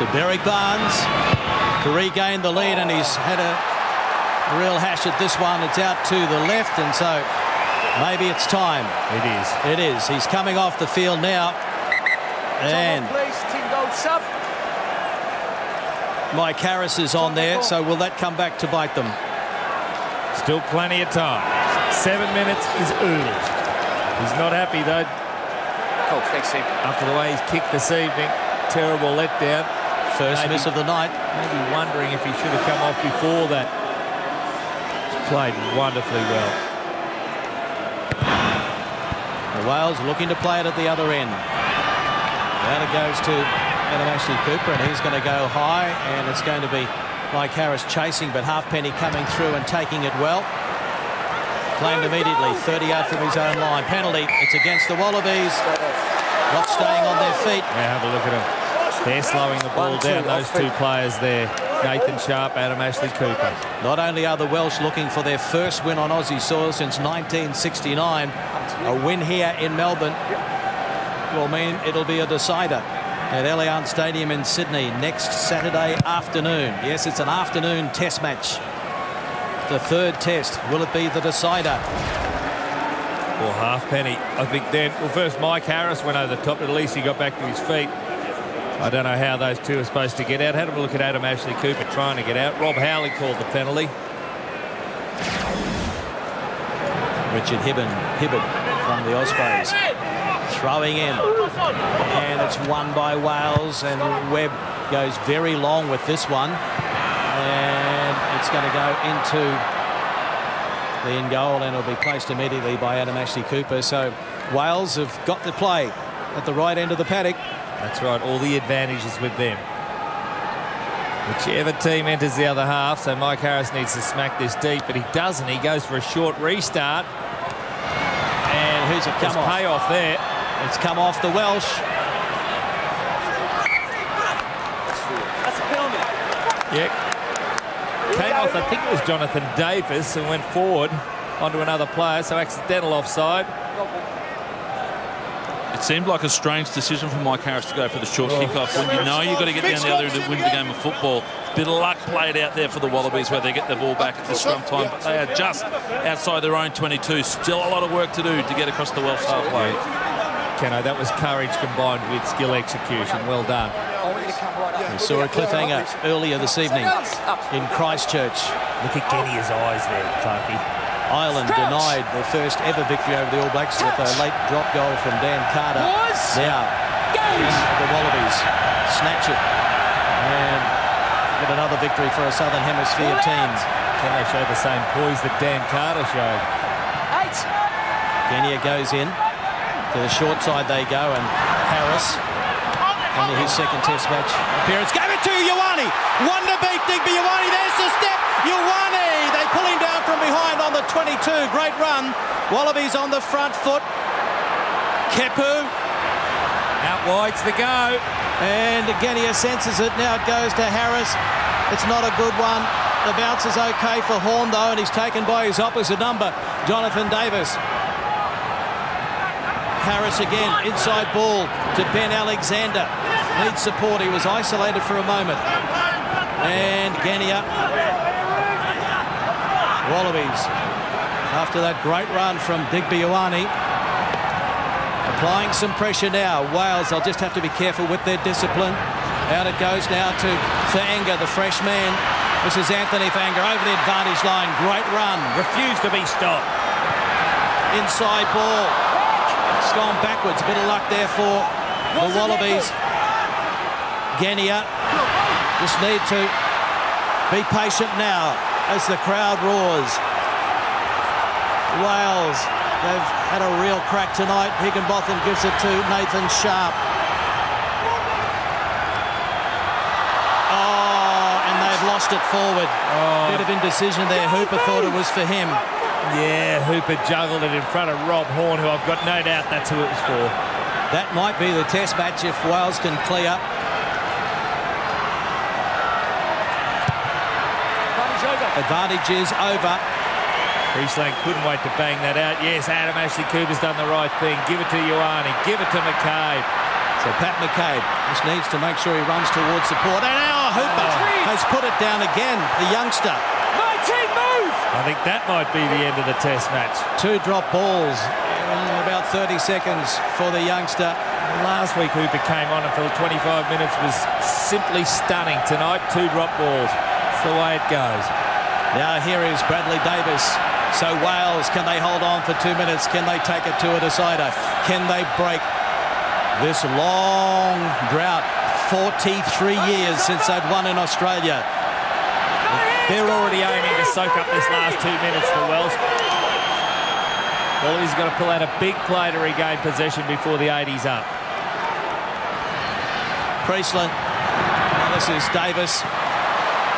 to Derek Barnes to regain the lead, and he's had a real hash at this one. It's out to the left, and so maybe it's time. It is. It is. He's coming off the field now. And Mike Harris is on there, so will that come back to bite them? Still plenty of time. 7 minutes is oodles. He's not happy though. Oh, thanks, Sam. After the way he's kicked this evening, terrible letdown. First miss of the night. Maybe wondering if he should have come off before that. He's played wonderfully well. The Wales looking to play it at the other end. Now it goes to Ashley Cooper, and he's going to go high, and it's going to be Mike Harris chasing, but Halfpenny coming through and taking it well. Claimed immediately, 38 from his own line. Penalty, it's against the Wallabies. Not staying on their feet. Yeah, have a look at them. They're slowing the ball down, those two players there. Nathan Sharp, Adam Ashley Cooper. Not only are the Welsh looking for their first win on Aussie soil since 1969, a win here in Melbourne will mean it'll be a decider at Allianz Stadium in Sydney next Saturday afternoon. Yes, it's an afternoon test match. The third test. Will it be the decider? Well, Halfpenny, I think then. Well, first Mike Harris went over the top, but at least he got back to his feet. I don't know how those two are supposed to get out. Had a look at Adam Ashley Cooper trying to get out. Rob Howley called the penalty. Richard Hibbard from the Ospreys throwing in, and it's won by Wales, and Webb goes very long with this one, and it's going to go into the in goal, and it'll be placed immediately by Adam Ashley Cooper. So Wales have got to play at the right end of the paddock. That's right, all the advantages with them. Whichever team enters the other half, so Mike Harris needs to smack this deep, but he doesn't. He goes for a short restart. And who's it come off? Payoff there. It's come off the Welsh. That's a penalty. Yeah. Came off, I think it was Jonathan Davis, and went forward onto another player, so accidental offside. It seemed like a strange decision for Mike Harris to go for the short kickoff when you know you've got to get down the other end to win the game of football. Bit of luck played out there for the Wallabies where they get the ball back at the scrum time, but they are just outside their own 22. Still a lot of work to do to get across the Welsh halfway. Kenno, that was courage combined with skill execution. Well done. We saw a cliffhanger earlier this evening in Christchurch. Look at Kenny's eyes there, Clarkie. Ireland denied their first ever victory over the All Blacks with a late drop goal from Dan Carter. Now, the Wallabies snatch it and get another victory for a Southern Hemisphere team. Can they show the same poise that Dan Carter showed? Kenya goes in. To the short side they go, and Harris, only his second test match appearance, gave it to Ioane. Wonder beat Digby Ioane. There's the step. Ioane. They pull him down from behind on the 22. Great run. Wallabies on the front foot. Kepu. Out wide's the go. And Genia senses it. Now it goes to Harris. It's not a good one. The bounce is okay for Horn, though, and he's taken by his opposite number, Jonathan Davis. Harris again, inside ball to Ben Alexander. Needs support. He was isolated for a moment. And Genia. Wallabies, after that great run from Digby Ioane, applying some pressure now. Wales, they'll just have to be careful with their discipline. Out it goes now to Fanga, the fresh man. This is Anthony Fanga over the advantage line. Great run. Refused to be stopped. Inside ball. It's gone backwards. A bit of luck there for the Wallabies. Genia just need to be patient now as the crowd roars. Wales, they've had a real crack tonight. Higginbotham gives it to Nathan Sharp. Oh, and they've lost it forward. Bit of indecision there. Hooper thought it was for him. Yeah, Hooper juggled it in front of Rob Horn, who I've got no doubt that's who it was for. That might be the test match if Wales can clear. Advantage is over. Priestland couldn't wait to bang that out. Yes, Adam Ashley Cooper's done the right thing. Give it to Ioane. Give it to McCabe. So Pat McCabe just needs to make sure he runs towards support. And now Hooper has put it down again, the youngster. 19, move! I think that might be the end of the test match. 2 drop balls in about 30 seconds for the youngster. Last week Hooper came on and for 25 minutes was simply stunning. Tonight, 2 drop balls. It's the way it goes. Now here is Bradley Davis. So Wales, can they hold on for 2 minutes? Can they take it to a decider? Can they break this long drought? 43 years since they've won in Australia. They're already aiming to soak up this last 2 minutes for Welsh. Wallabies got to pull out a big play to regain possession before the 80's up. Priestland. Now this is Davis.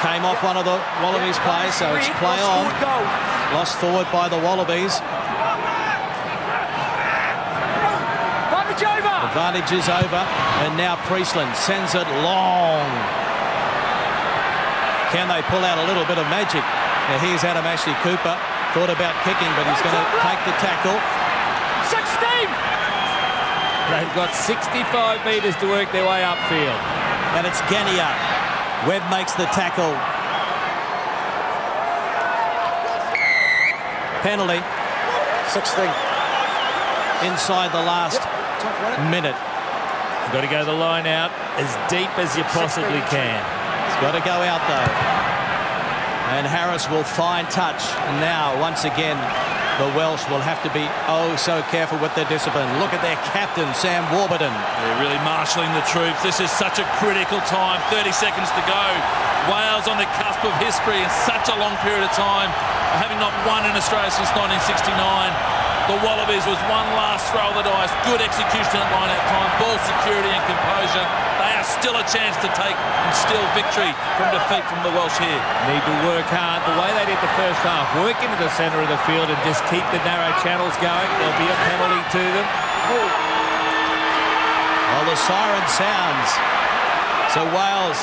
Came off one of the Wallabies plays, so it's play on. Lost forward by the Wallabies. Advantage is over, and now Priestland sends it long. Can they pull out a little bit of magic? Now here's Adam Ashley Cooper. Thought about kicking, but he's going to take the tackle. 16! They've got 65 metres to work their way upfield. And it's Genia. Webb makes the tackle. Penalty. 16. Inside the last minute. You've got to go the line out as deep as you possibly can. It's got to go out though. And Harris will find touch. And now, once again, the Welsh will have to be oh so careful with their discipline. Look at their captain, Sam Warburton. They're really marshalling the troops. This is such a critical time. 30 seconds to go. Wales on the cusp of history in such a long period of time, having not won in Australia since 1969. The Wallabies was one last throw of the dice. Good execution at line-out time. Ball security and composure. They are still a chance to take and steal victory from defeat from the Welsh here. Need to work hard the way they did the first half. Work into the centre of the field and just keep the narrow channels going. There'll be a penalty to them. Well, the siren sounds. So Wales,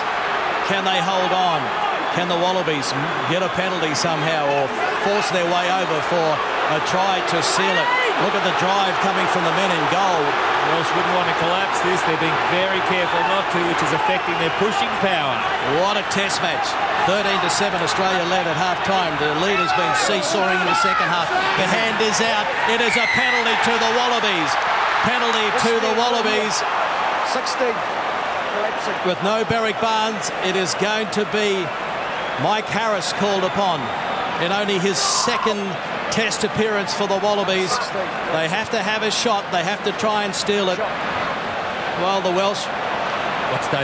can they hold on? Can the Wallabies get a penalty somehow or force their way over for a try to seal it? Look at the drive coming from the men in goal. Welsh wouldn't want to collapse this. They're being very careful not to, which is affecting their pushing power. What a test match. 13-7 Australia led at half-time. The lead has been seesawing in the second half. The hand is out. It is a penalty to the Wallabies. Penalty to the Wallabies. 16. With no Berrick Barnes, it is going to be Mike Harris called upon in only his second test appearance for the Wallabies. They have to have a shot. They have to try and steal it. Well, the Welsh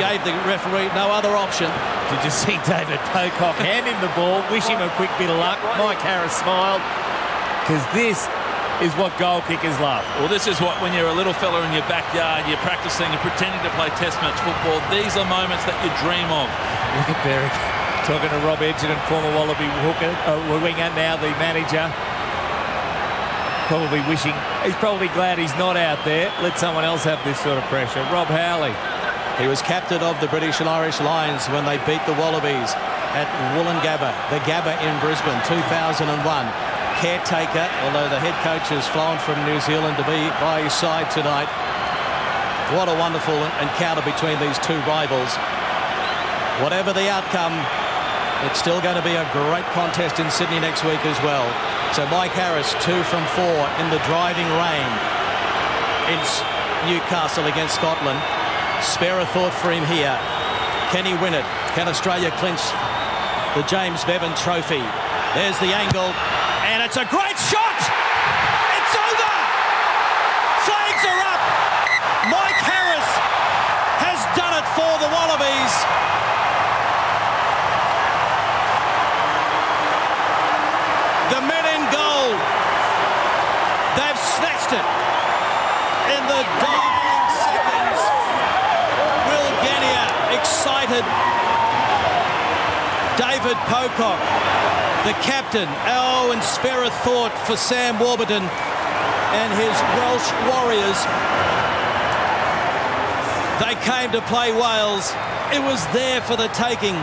gave the referee no other option. Did you see David Pocock hand him the ball, wish him a quick bit of luck? Mike Harris smiled, because this is what goal kickers love. Well, this is what, when you're a little fella in your backyard, you're practicing, you're pretending to play test match football. These are moments that you dream of. Look at Berrick talking to Rob Edgerton, former Wallaby winger, now the manager. Probably wishing, he's probably glad he's not out there. Let someone else have this sort of pressure. Rob Howley. He was captain of the British and Irish Lions when they beat the Wallabies at Wollongabba, the Gabba in Brisbane, 2001. Caretaker, although the head coach has flown from New Zealand to be by his side tonight. What a wonderful encounter between these two rivals. Whatever the outcome, it's still going to be a great contest in Sydney next week as well. So Mike Harris, 2 from 4 in the driving rain. It's Newcastle against Scotland. Spare a thought for him here. Can he win it? Can Australia clinch the James Bevan Trophy? There's the angle, and it's a great shot! It's over! Flags are up! Mike Harris has done it for the Wallabies. The men in goal, they've snatched it in the dying seconds. Will Genia excited. David Pocock, the captain. Oh, and spare a thought for Sam Warburton and his Welsh Warriors. They came to play Wales. It was there for the taking.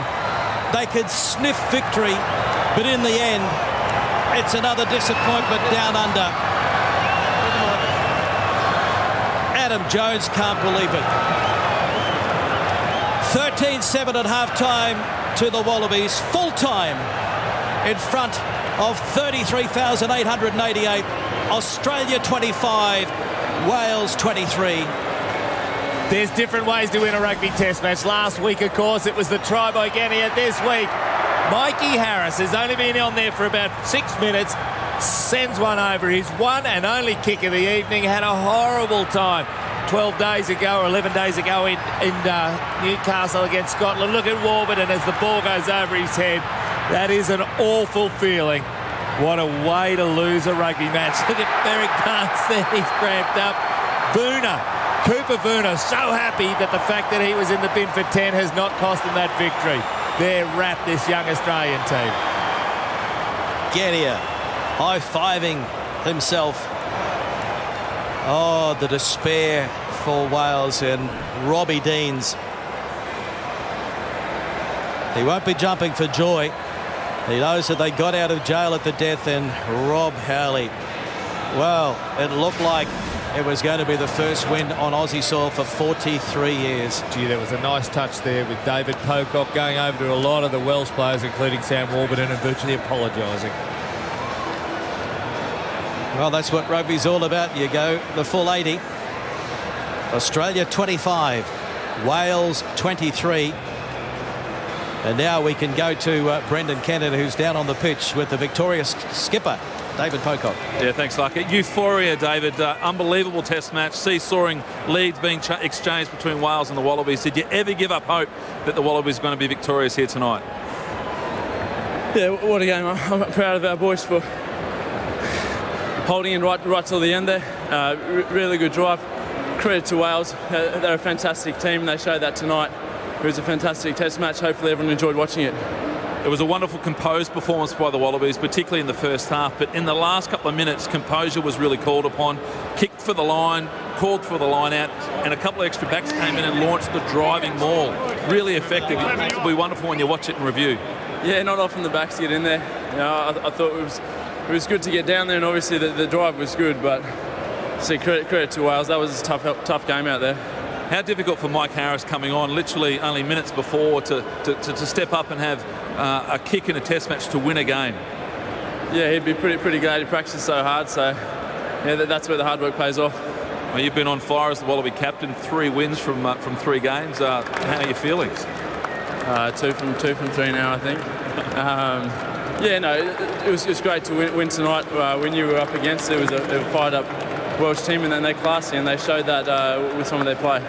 They could sniff victory, but in the end, it's another disappointment down under. Adam Jones can't believe it. 13-7 at half-time to the Wallabies. Full-time in front of 33,888. Australia 25, Wales 23. There's different ways to win a rugby test match. Last week, of course, it was the try by Etihad. This week, Mikey Harris has only been on there for about 6 minutes. Sends one over. His one and only kick of the evening. Had a horrible time 12 days ago or 11 days ago in Newcastle against Scotland. Look at Warburton as the ball goes over his head. That is an awful feeling. What a way to lose a rugby match. Look at Merrick Barnes there. He's cramped up. Cooper Boona, so happy that the fact that he was in the bin for 10 has not cost him that victory. They're wrapped, this young Australian team. Gettier high-fiving himself. Oh, the despair for Wales and Robbie Deans. He won't be jumping for joy. He knows that they got out of jail at the death, and Rob Howley. Well, it looked like it was going to be the first win on Aussie soil for 43 years. Gee, there was a nice touch there with David Pocock going over to a lot of the Welsh players, including Sam Warburton, and virtually apologising. Well, that's what rugby's all about. You go the full 80. Australia 25, Wales 23. And now we can go to Brendan Kennedy, who's down on the pitch with the victorious skipper, David Pocock. Yeah, thanks, Lucky. Euphoria, David. Unbelievable test match. Seesawing leads being exchanged between Wales and the Wallabies. Did you ever give up hope that the Wallabies are going to be victorious here tonight? Yeah, what a game. I'm proud of our boys for holding in right till the end there. Really good drive. Credit to Wales. They're a fantastic team. They showed that tonight. It was a fantastic test match. Hopefully everyone enjoyed watching it. It was a wonderful composed performance by the Wallabies, particularly in the first half, but in the last couple of minutes composure was really called upon. Kicked for the line, called for the line out, and a couple of extra backs came in and launched the driving maul. Really effective. It'll be wonderful when you watch it and review. Yeah, not often the backs get in there. You know, I thought it was good to get down there, and obviously the drive was good, but see, credit to Wales. That was a tough game out there. How difficult for Mike Harris coming on literally only minutes before to step up and have a kick in a test match to win a game? Yeah, he'd be pretty glad. He practiced so hard, so yeah, that's where the hard work pays off. Well, you've been on fire as the Wallaby captain, 3 wins from 3 games. How are you feeling? 2 from 3 now, I think. Yeah, no, it was great to win tonight. We knew we were up against it. It was a fired-up Welsh team, and then they're classy, and they showed that with some of their play.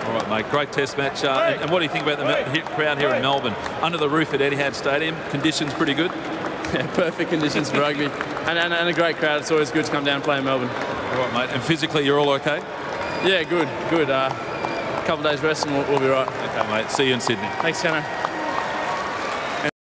All right, mate, great test match. And what do you think about the crowd here in Melbourne? Under the roof at Etihad Stadium, conditions pretty good? Yeah, perfect conditions for rugby, and a great crowd. It's always good to come down and play in Melbourne. All right, mate, and physically you're all okay? Yeah, good. A couple of days rest and we'll be right. Okay, mate, see you in Sydney. Thanks, Connor.